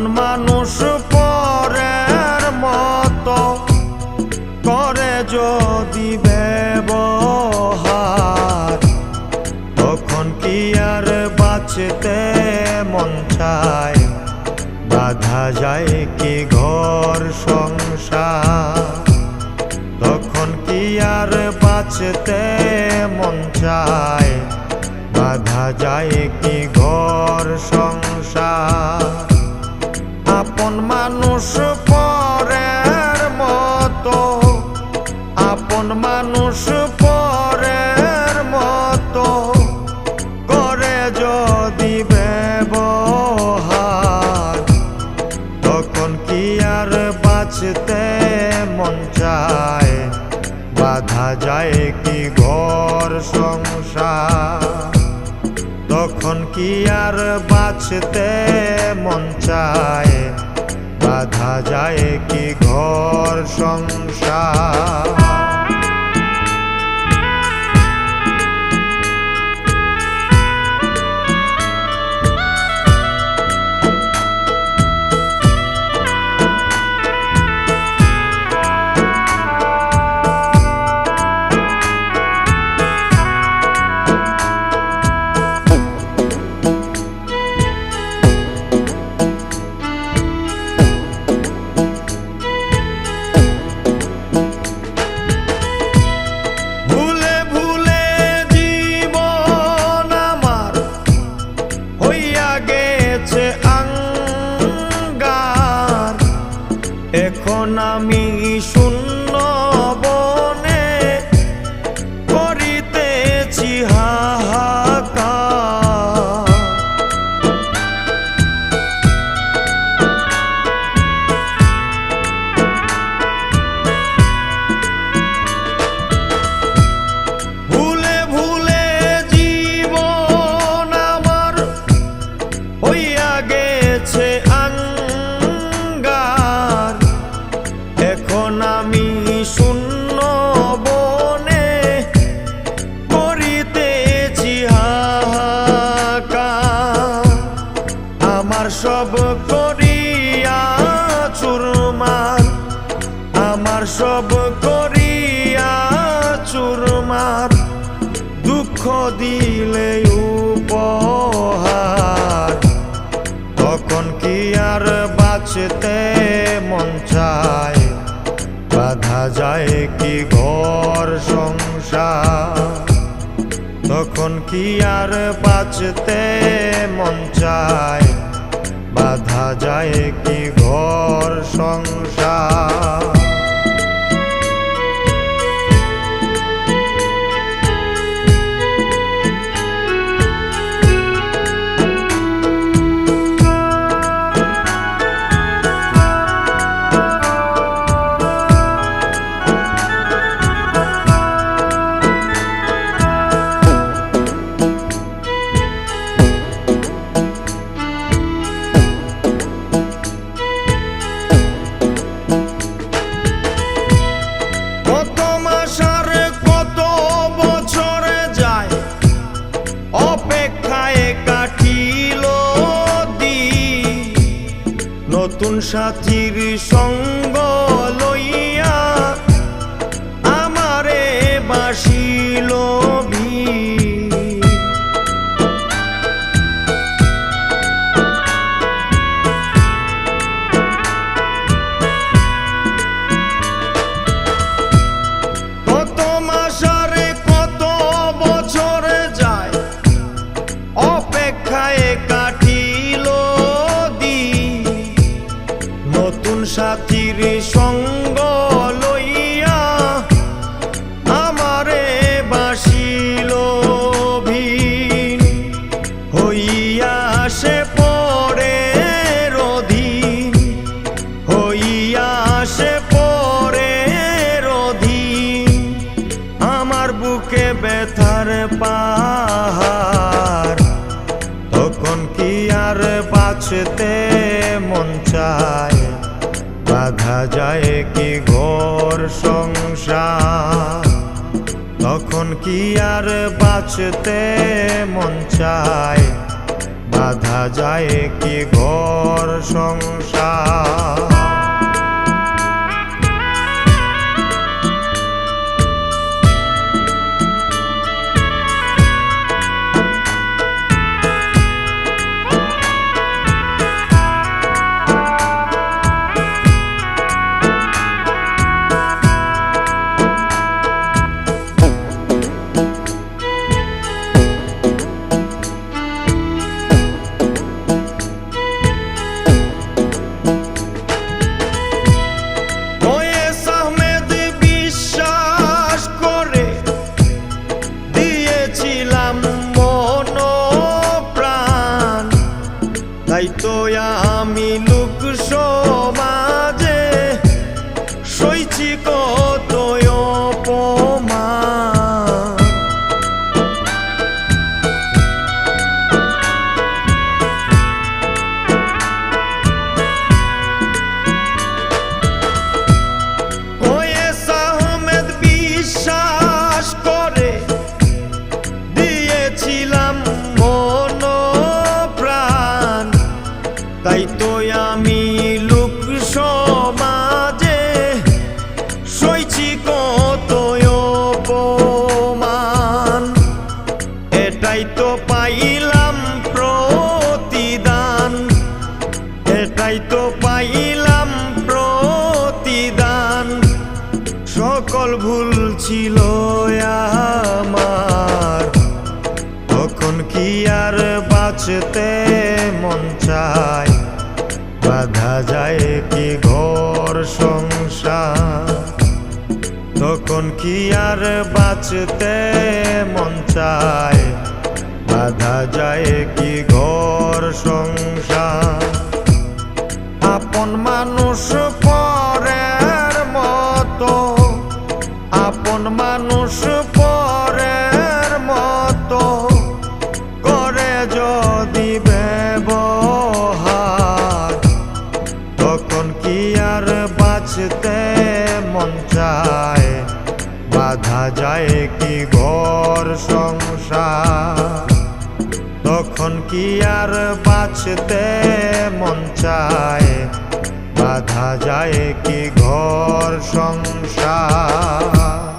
আপন মানুষ পরের মতো করে যদি ব্যবহার, তখন কি আর বাঁচতে মন চায়? বাঁধা যায় কি ঘর সংসার? তখন কি আর বাঁচতে মন চায়? বাঁধা যায় কি ঘর সংসার? আপন মানুষ পরের মতো, আপন মানুষ পরের মতো করে যদি ব্যবহার, তখন কি আর বাঁচতে মন চায়? বাঁধা যায় কি ঘর সংসার? তখন কি আর বাঁচতে মন চায়? বাঁধা যায় কি ঘর সংসার? এখন আমি শূন্য বনে করিতেছি হাহাকার। ভুলে ভুলে জীবন আমার হইয়া গেছে আঙ্গার। এখন আমি শূন্য বনে করিতেছি হাহাকার। আমার সব করিয়া চুরমার, আমার সব করিয়া চুরমার। দুঃখ দিলে উপহার, তখন কি আর বাঁচতে মন চায়? বাঁধা যায় কি ঘর সংসার? তখন কি আর বাঁচতে মন চায়? বাঁধা যায় কি ঘর সংসার? নতুন সাথীর সঙ্গ লইয়া আমারে বাসিল ভিড়। কত মাস আর কত বছর যায় অপেক্ষায় কাটিল দিন। নতুন সাথীর সঙ্গ লইয়া আমারে বাসিল ভিড়। হইয়া সে পরে রধীন, হইয়া সে পরে রধীন। আমার বুকে ব্যথার পাহাড়, তখন কি আর বাঁচতে মন চায়? বাঁধা যায় কি ঘর সংসার? তখন কি আর বাঁচতে মন চায়? বাঁধা যায় কি ঘর সংসার। তাই তো আমি লোক সমাজে সইছি কত অপমান। কয়েস আহমেদ বিশ্বাস করে দিয়েছিলাম মন প্রাণ, তাই তো আমি লোক সমাজে সইছি কত অপমান। এটাই তো পাইলাম প্রতিদান, এটাই তো পাইলাম প্রতিদান। সকল ভুল ছিল আমার, তখন কি আর বাঁচতে মন চায়? বাঁধা যায় কি ঘর সংসার? তখন কি আর বাঁচতে মন চায়? বাঁধা যায় কি ঘর সংসার? আপন মানুষ পরের মতো, আপন মানুষ পরের মতো করে যদি ব্যবহার, তখন কি আর বাঁচতে মন চায়? বাঁধা যায় কি ঘর সংসার? তখন কি আর বাঁচতে মন চায়? বাঁধা যায় কি ঘর সংসার?